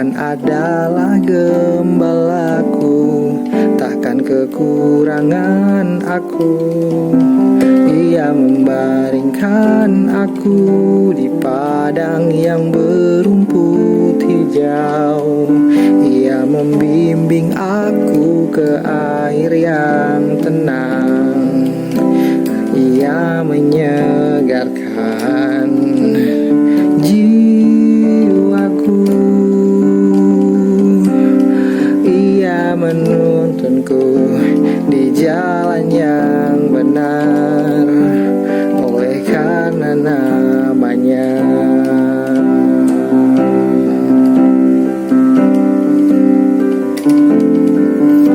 Tuhan adalah gembalaku, takkan kekurangan aku. Ia membaringkan aku di padang yang berumput hijau. Ia membimbing aku ke air yang tenang. Ia menyegarkan jiwaku. Ia menuntunku di jalan yang benar oleh karena namanya.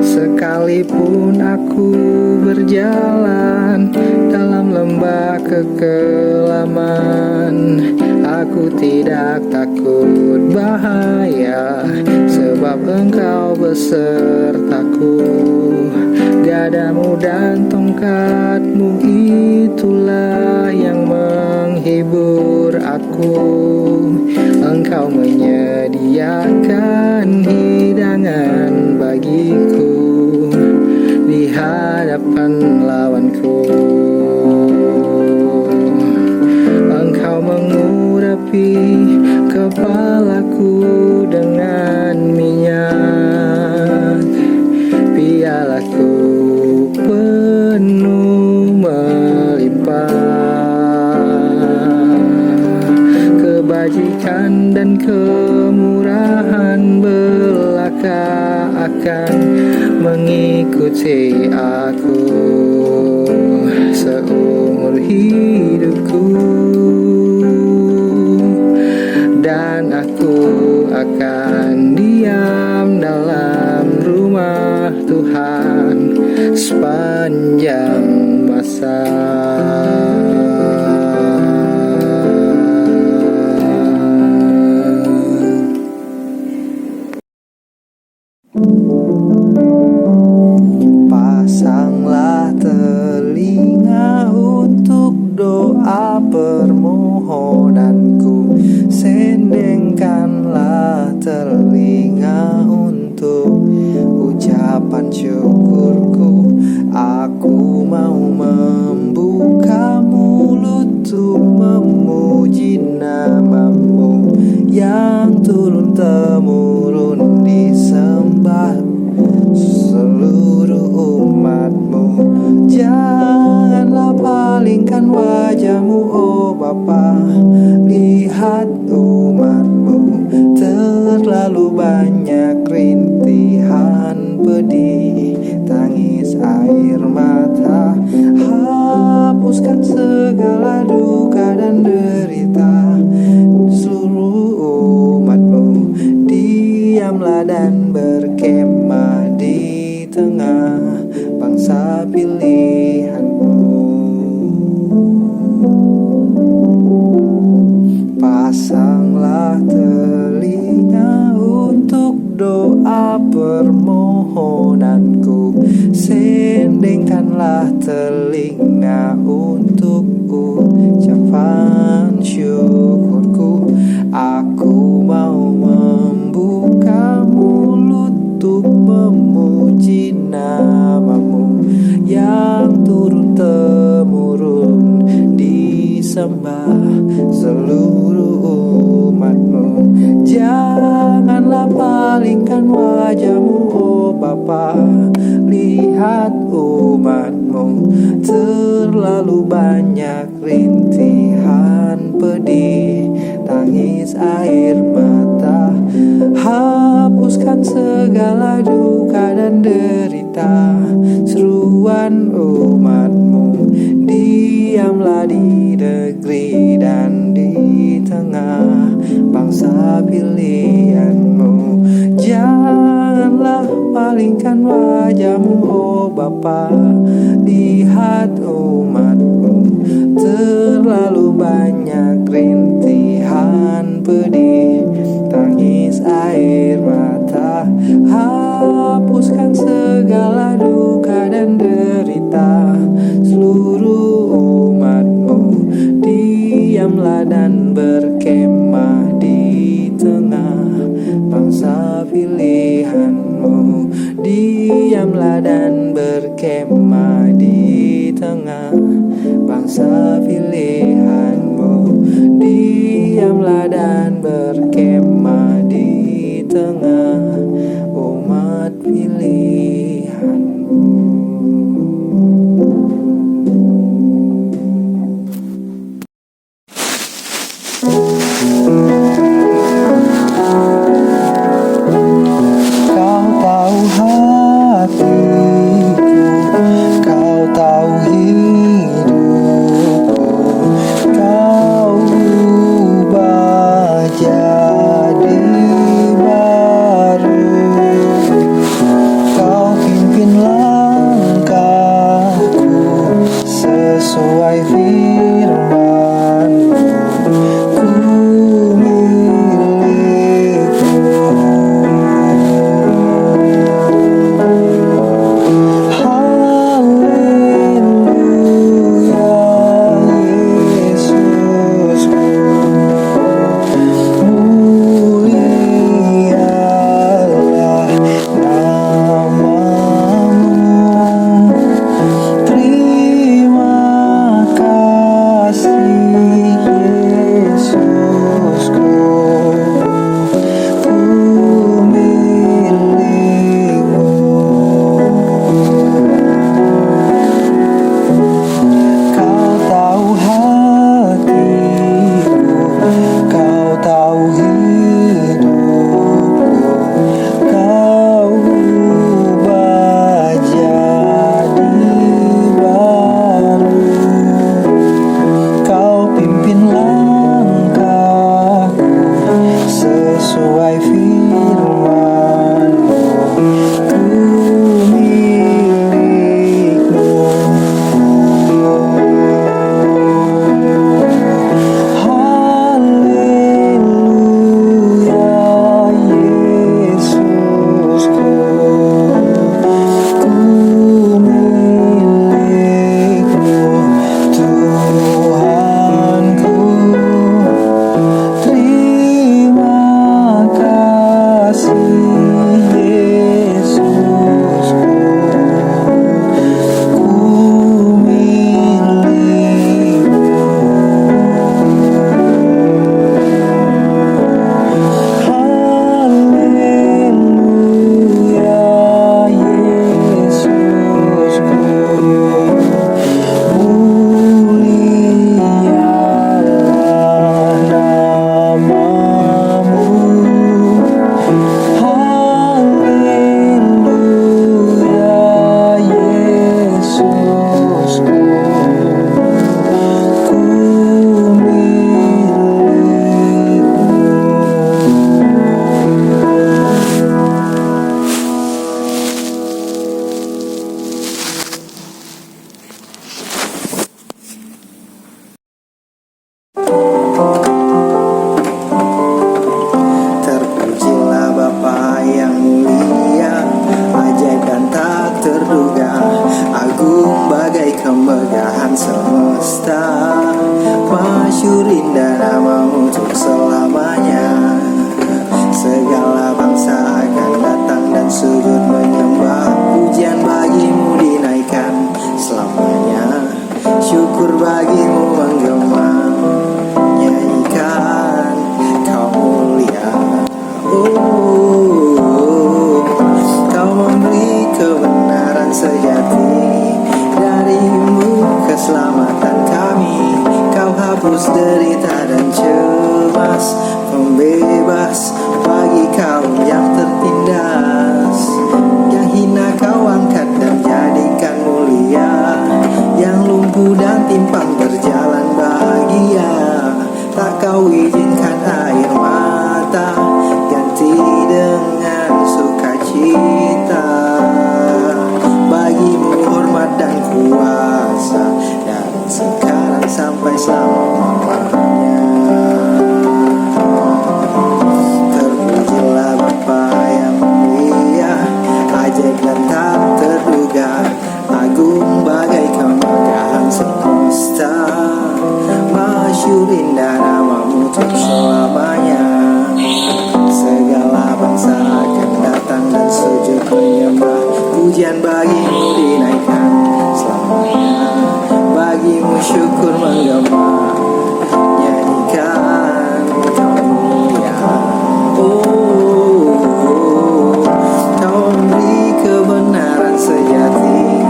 Sekalipun aku berjalan dalam lembah kekelaman, aku tidak takut bahaya, sebab Engkau besertaku. Gadamu dan tongkatmu itulah yang menghibur aku. Engkau menyediakan hidangan bagiku di hadapan lawanku. Engkau mengurapi kepalaku dengan minyak, pialaku penuh melimpah. Kebajikan dan kemurahan belaka akan mengikuti aku seumur hidupku, dan aku akan diam dalam rumah Tuhan sepanjang masa. Pasanglah telinga untuk doa permohonanku, sendengkanlah telinga untuk ucapan syukurku. Aku mau membuka mulut untuk memuji namamu yang turun-temurun disembah seluruh umatmu. Janganlah palingkan wajahmu, oh Bapa, lihat umatmu. Terlalu banyak rintihan pedih, tangis air mata. Hapuskan segala duka dan derita seluruh umatmu. Diamlah dan berkemah di tengah bangsa pilihanmu. Pasanglah telinga untuk doa permohonanku, sendengkanlah telinga untuk ucapan syukurku. Aku mau membuka mulut untuk memuji namamu yang turun-temurun disembah seluruh umatmu. Janganlah palingkan wajahmu, oh Bapa, lihat umatmu. Terlalu banyak rintihan pedih, tangis air mata. Hapuskan segala duka dan derita seruan umatmu. Diamlah di negeri dan di tengah bangsa pilihanmu. Janganlah palingkan wajahmu, oh Bapa, lihat umatmu. Terlalu banyak rintihan pedih, tangis air mata. Hapuskan segala duka dan derita seluruh umatmu. Diamlah dan berkemah di tengah bangsa pilihanmu. Diamlah dan berkemah di tengah bangsa pilihanmu. Diamlah dan berkemah di tengah umat pilihanmu. Kau tahu hatiku, kau tahu hidupku, kau ubah jadi baru. Kau pimpin langkahku sesuai firman-Mu. Ku sesuai firman-Mu, ku milik-Mu. Haleluya, Yesusku, ku milik-Mu, Tuhanku. Terima kasih Yesusku, ku milik-Mu. Haleluya, Yesusku, mulialah nama-Mu. Haleluya, Yesusku, ku Terpujilah Bapa yang mulia, ajaib dan tak terduga, agung bagai kemegahan semesta. Masyhur indah nama-Mu untuk selamanya. Segala bangsa akan datang dan sujud menyembah, pujian bagi-Mu dinaikkan selamanya. Syukur bagi-Mu menggema, nyanyikan Kau mulia. Oh, Kau memberi kebenaran sejati, dari-Mu keselamatan kami. Kau hapus derita dan cemas, pembebas bagi kaum yang tertindas. Yang hina Kau angkat dan jadikan mulia, yang lumpuh dan timpang berjalan bahagia. Tak Kau izinkan air mata ganti dengan sukacita. Bagi-Mu hormat dan kuasa, dari sekarang sampai selama-lamanya. Terpujilah Bapa yang mulia, ajaib dan tak terduga, agung bagai kemegahan semesta. Masyhur indah nama-Mu untuk selamanya. Segala bangsa akan pujian bagimu dinaikkan selamanya. Bagimu syukur menggema, nyanyikan kau mulia. Kau memberi kebenaran sejati,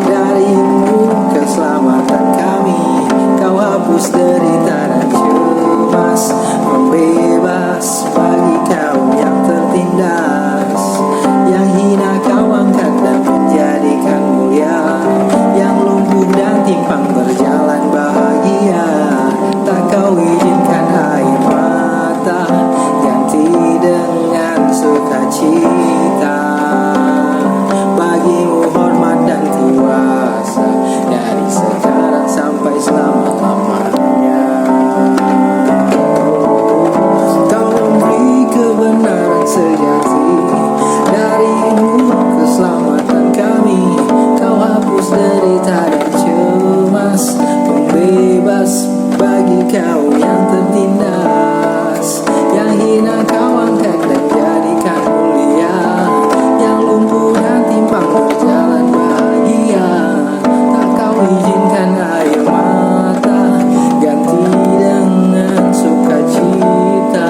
darimu keselamatan kami. Kau hapus derita dan cemas, membebas bagi kaum yang tertindas. Yang hina kau angkat dan menjadikan mulia, yang lumpuh dan timpang berjalan bahagia. Tak kau izinkan air mata ganti dengan sukacita. Bagimu hormat dan kuasa, dari sekarang sampai selama-lamanya. Kau memberi kebenaran sejati, darimu keselamatan kami. Kau hapus derita dan cemas, pembebas bagi kaum yang tertindas. Yang hina kau angkat dan jadikan mulia, yang lumpuh dan timpang berjalan bahagia. Tak kau izinkan air mata ganti dengan sukacita.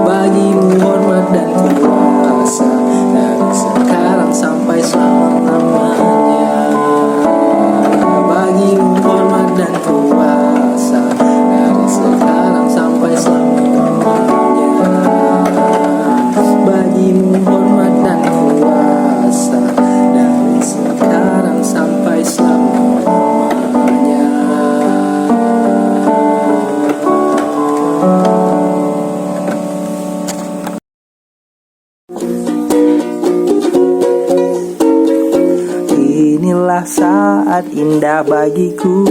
Bagimu hormat dan kuasa, dari sekarang sampai selama-lamanya. Bagimu hormat dan kuasa, dari sekarang sampai selama-lamanya. Bagimu hormat dan kuasa, dari sekarang sampai selama-lamanya. Inilah saat indah bagiku,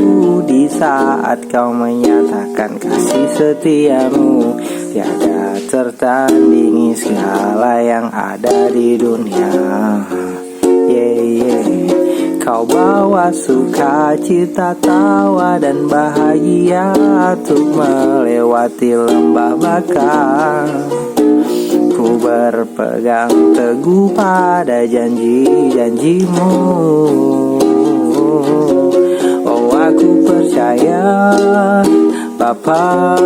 di saat kau menyatakan kasih setiamu. Tiada tertandingi segala yang ada di dunia. Kau bawa sukacita, tawa dan bahagia untuk melewati lembah baka. Ku berpegang teguh pada janji-janjimu. Oh, aku percaya Bapa,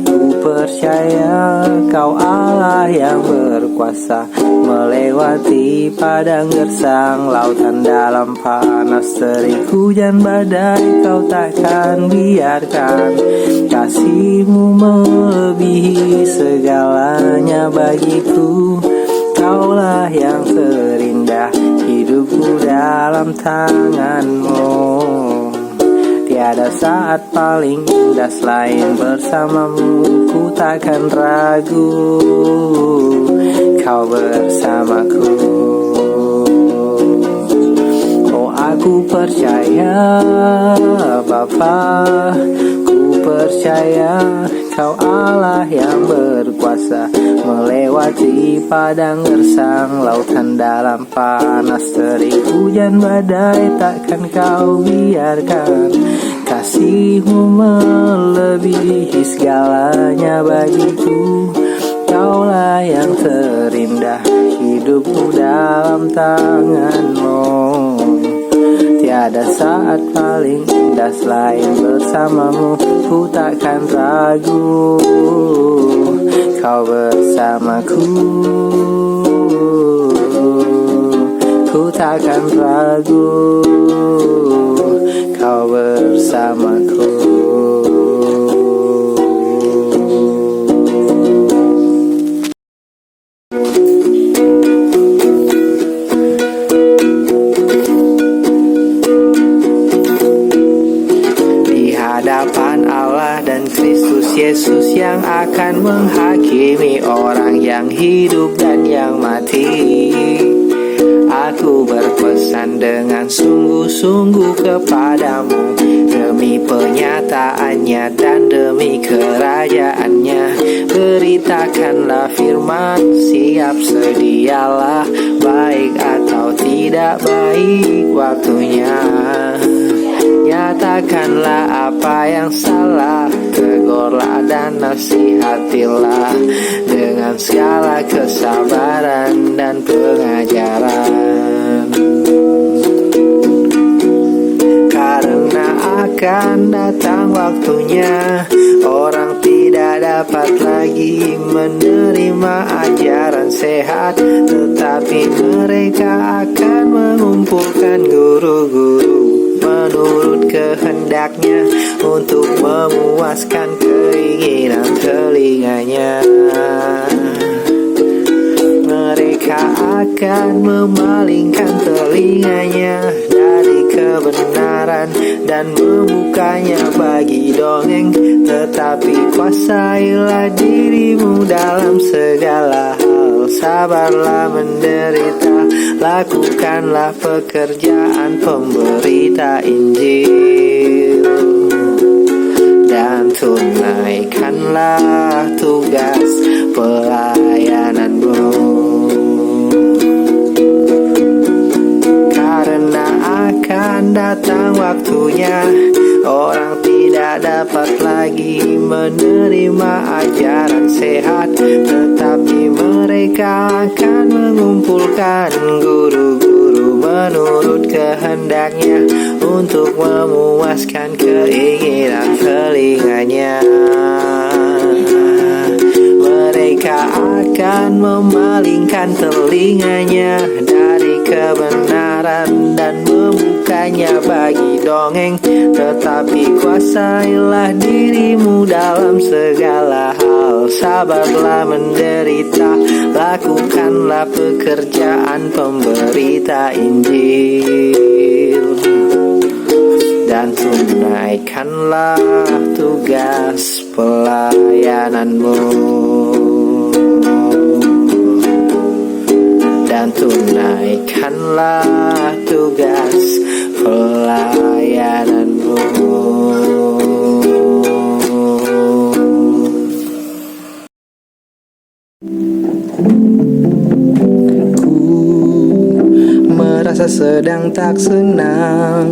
ku percaya Kau Allah yang berkuasa, melewati padang gersang, lautan dalam panas, terik hujan badai. Kau takkan biarkan, kasih-Mu melebihi segalanya bagiku. Kaulah yang terindah, hidupku dalam tangan-Mu. Tiada saat paling indah selain bersamamu. Ku takkan ragu, Kau bersamaku. Oh, aku percaya Bapa, ku percaya Kau Allah yang berkuasa, melewati padang gersang, lautan dalam panas, terik hujan badai. Takkan Kau biarkan, kasih-Mu melebihi segalanya bagiku. Kaulah yang terindah, hidupku dalam tangan-Mu. Tiada saat paling indah selain bersamamu. Ku takkan ragu, Kau bersamaku. Ku takkan ragu, Kau bersamaku. Hadapan Allah dan Kristus Yesus yang akan menghakimi orang yang hidup dan yang mati. Aku berpesan dengan sungguh-sungguh kepadamu, demi penyataannya dan demi kerajaannya. Beritakanlah firman, siap sedialah, baik atau tidak baik waktunya. Nyatakanlah apa yang salah, tegurlah dan nasihatilah dengan segala kesabaran dan pengajaran. Karena akan datang waktunya orang tidak dapat lagi menerima ajaran sehat, tetapi mereka akan mengumpulkan guru-guru menurut kehendaknya untuk memuaskan keinginan telinganya. Mereka akan memalingkan telinganya dari kebenaran dan membukanya bagi dongeng, tetapi kuasailah dirimu dalam segala hal. Sabarlah menderita, lakukanlah pekerjaan pemberita Injil, dan tunaikanlah tugas pelayananmu. Karena akan datang waktunya orang tidak dapat lagi menerima ajaran sehat, tetapi mereka akan mengumpulkan guru-guru menurut kehendaknya untuk memuaskan keinginan telinganya. Mereka akan memalingkan telinganya dari kebenaran dan membukanya bagi dongeng, tetapi kuasailah dirimu dalam segala hal. Sabarlah menderita, lakukanlah pekerjaan pemberita Injil, dan tunaikanlah tugas pelayananmu. Dan tunaikanlah tugas pelayananmu. Ku merasa sedang tak senang,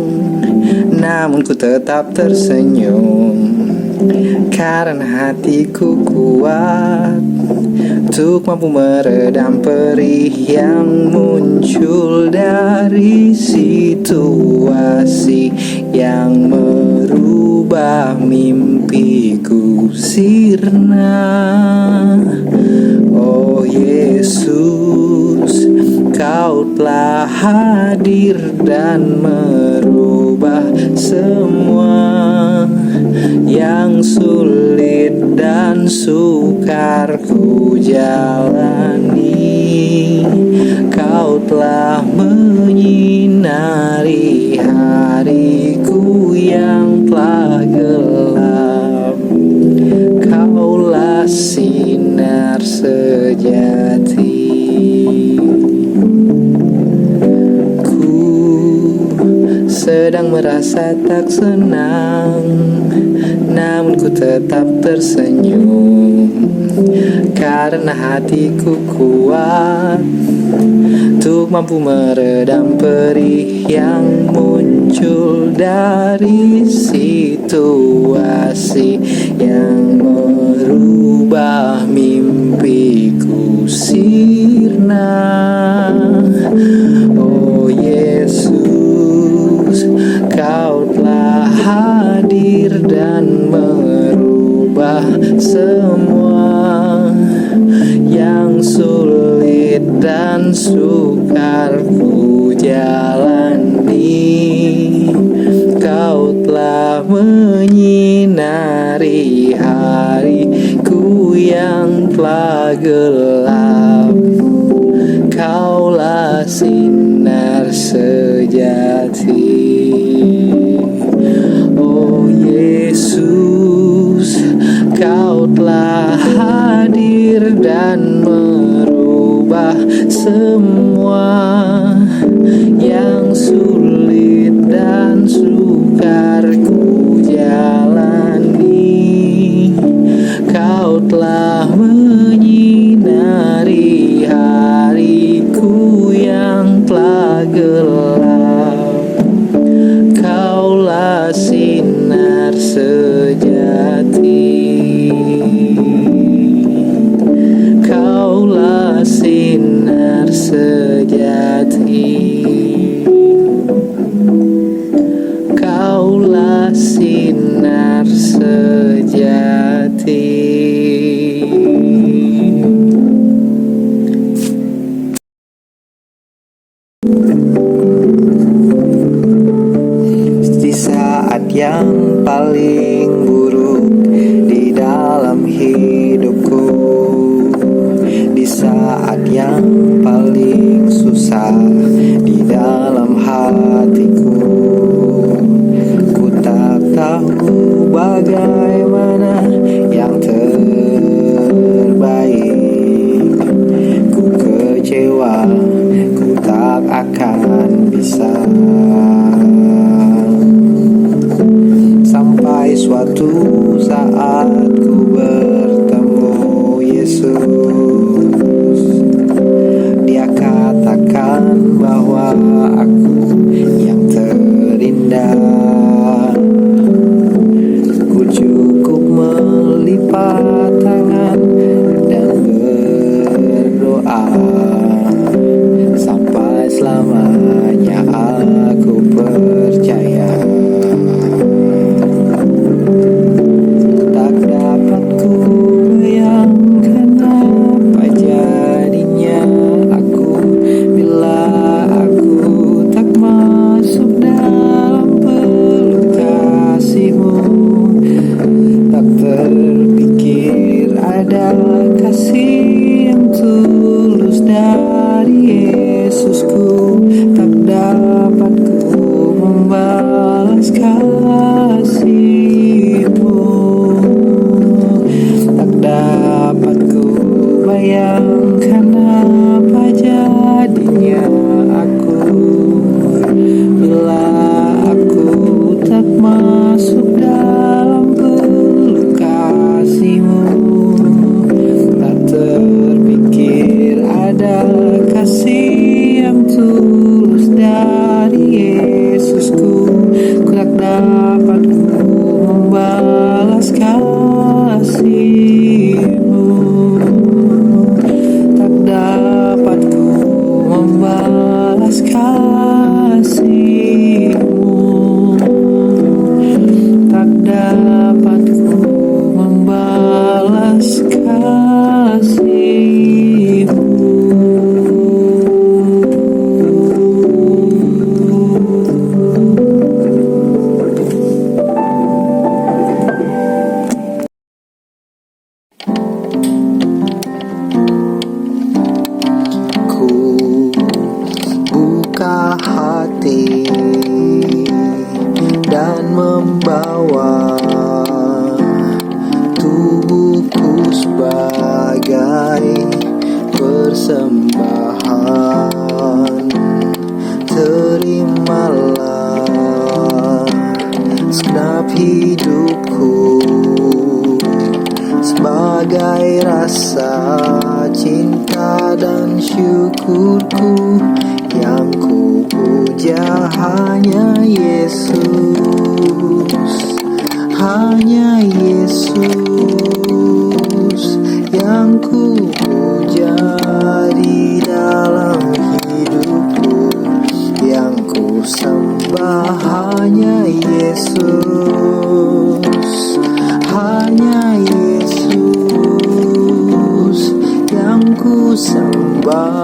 namun ku tetap tersenyum, karena hatiku kuat untuk mampu meredam perih yang muncul dari situasi yang merubah mimpiku sirna. Oh Yesus, Kau telah hadir dan merubah semua yang sulit dan sukar ku jalani. Kau telah menyinari hariku yang telah gelap. Kaulah sinar sejati. Sedang merasa tak senang, namun ku tetap tersenyum, karena hatiku kuat untuk mampu meredam perih yang muncul dari situasi yang merubah mimpiku sirna. Oh Yesus, Kau telah hadir dan merubah semua yang sulit dan sukar ku jalani. Kau telah menyinari hariku yang telah gelap. Kaulah sinar sejati. Oh Yesus, Kau telah hadir dan merubah semua yang sulit dan sukar ku jalani. Kau telah menyinari hariku yang telah gelap. Kaulah angkat tangan dan berdoa. Sampai selamanya aku percaya. Tak dapat ku bayangkan apa jadinya aku bila aku tak masuk dalam peluk kasih-Mu. Tak terpikir ada kasih yang tulus dari Yesusku. Tak dapat ku membalas kasih-Mu. Tak dapat ku bayangkan apa jadinya aku bila aku tak masuk dalam peluk kasih-Mu. Tak terpikir ada kasih yang tulus dari Yesusku. Ku tak dapat ku membalas kasih-Mu. Tak dapat ku membalas kasih-Mu. Tak dapat ku membalas kasih-Mu. Ku buka hati dan membawa tubuhku sebagai persembahan. Terimalah segenap hidupku sebagai rasa cinta dan syukurku. Yang ku puja hanya Yesus, hanya Yesus. Yang ku puja di dalam hidupku. Yang ku sembah hanya Yesus, hanya Yesus. Yang ku sembah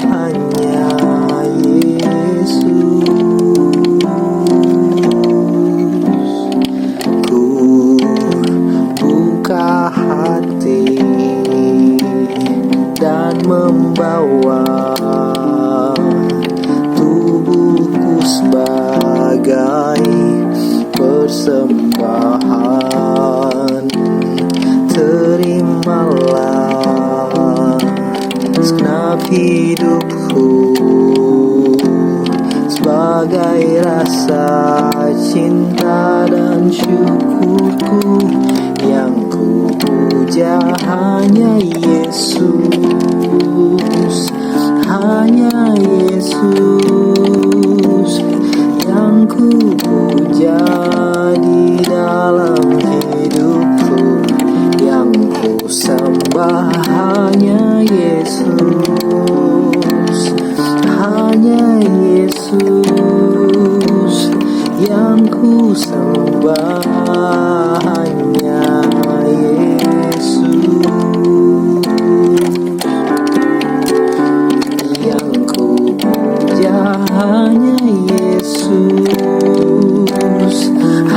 hanya Yesus. Ku buka hati dan membawa tubuhku sebagai persembahan. Terimalah segenap hidupku sebagai rasa cinta dan syukurku. Yang ku puja hanya Yesus, hanya Yesus. Yang ku puja di dalam hidupku. Yang ku sembah hanya Yesus, hanya Yesus. Yang ku sembah hanya Yesus. Yang ku puja hanya Yesus,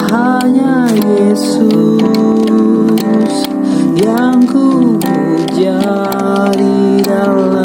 hanya Yesus. Yang ku puja di dalam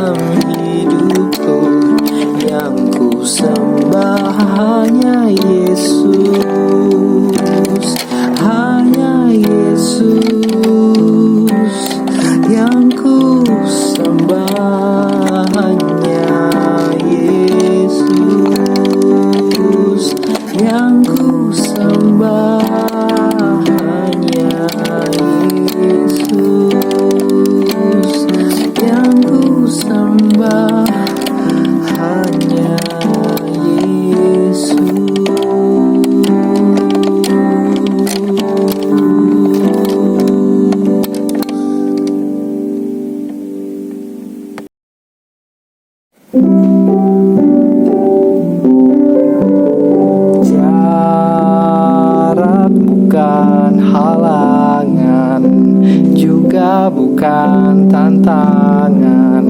surga bukan tantangan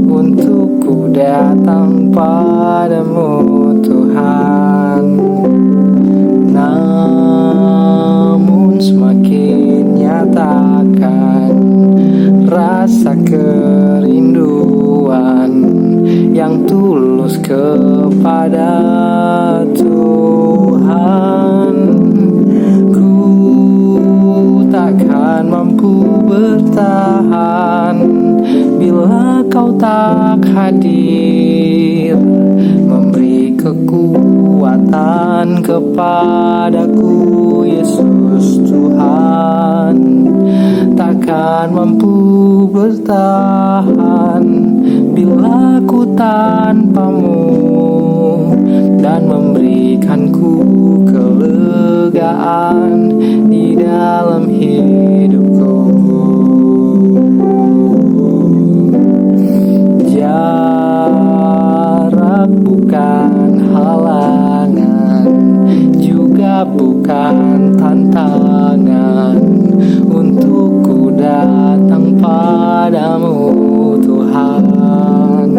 untukku datang padamu Tuhan. Namun semakin nyatakan rasa kerinduan yang tulus kepada Tuhan. Ku takkan mampu bertahan bila kau tak hadir, memberi kekuatan kepadaku Yesus Tuhan. Takkan mampu bertahan bila ku tanpamu, dan memberikanku kelegaan di dalam hidupku. Jarak bukan halangan, juga bukan tantangan untukku datang padamu Tuhan.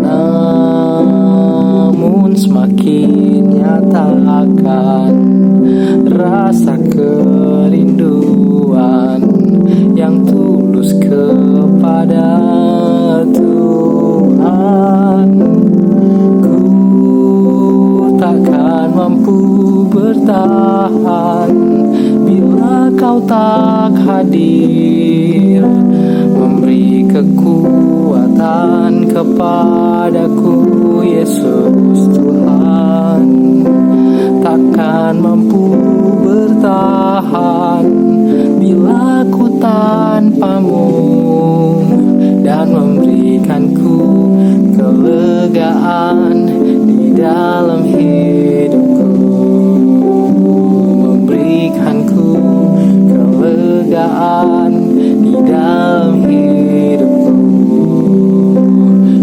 Namun semakin nyatakan rasa kerinduan yang tulus kepada Tuhan. Ku takkan mampu bertahan bila kau tak hadir, memberi kekuatan kepadaku Yesus Tuhan. Takkan mampu bertahan bila ku tanpamu, dan memberikanku kelegaan di dalam hidupku. Memberikanku kelegaan di dalam hidupku.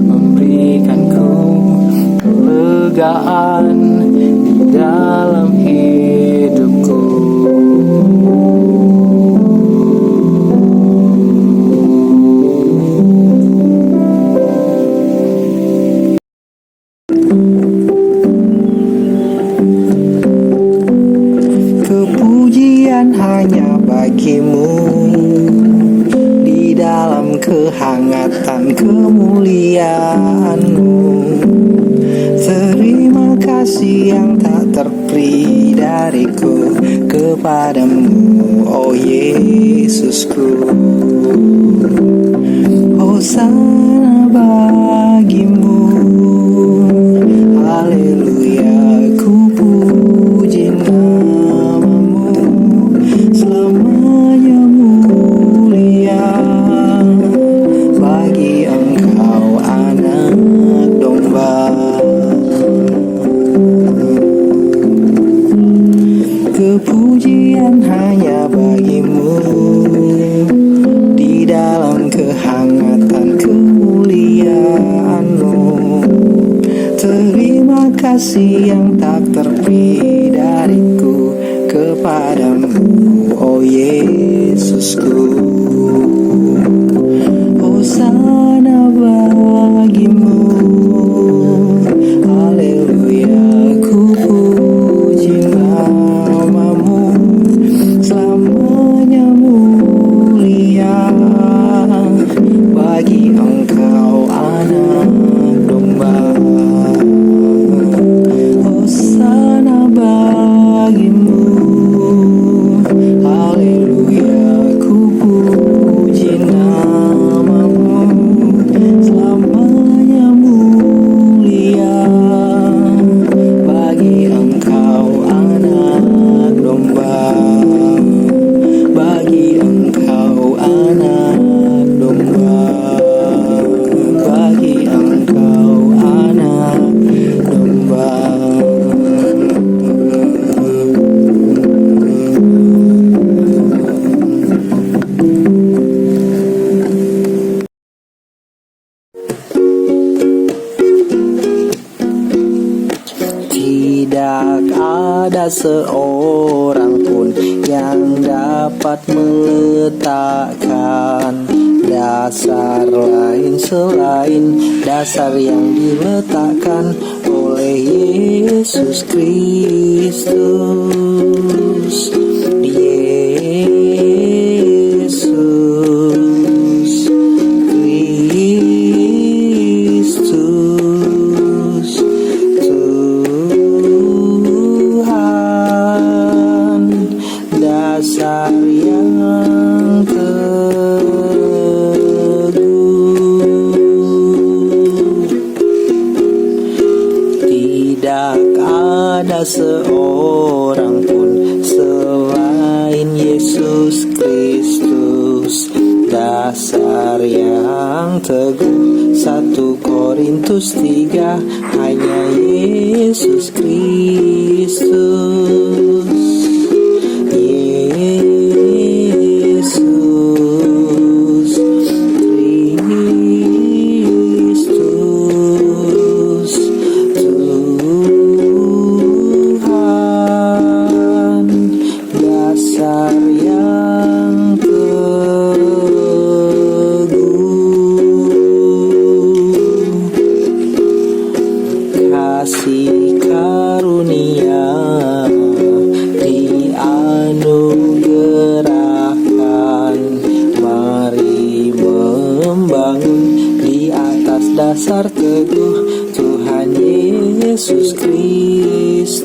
Memberikanku kelegaan di dalam hidupku. Kepujian hanya bagimu di dalam kehangatan kemuliaan-Mu. Terima kasih yang tak terperi dariku kepadamu, oh Yesusku. Hosana bagimu, haleluya, ku puji namamu, selamanya mulia bagi Engkau anak domba. Kepujian hanya bagimu di dalam kehangatan kemuliaan-Mu. Terima kasih yang tak terperi dariku kepadamu, oh Yesusku. Hosana bagimu, haleluya, ku puji namamu, selamanya mulia bagi Engkau anak domba. Hosana bagimu, haleluya, ku puji namamu, selamanya mulia bagi Engkau anak domba. Bagi Engkau anak domba. Bagi Engkau anak domba. Tidak ada seorang pun yang dapat dapat meletakkan dasar lain selain dasar yang diletakkan oleh Yesus Kristus. Yesus Kristus, Tuhan, dasar yang teguh. Tidak ada seorang pun selain Yesus Kristus, dasar yang teguh. 1 Korintus 3, hanya Yesus Kristus. Yesus Kristus, Tuhan, dasar yang teguh. Kasih karunia dianugerahkan, mari membangun di atas dasar teguh Tuhan Yesus Kristus.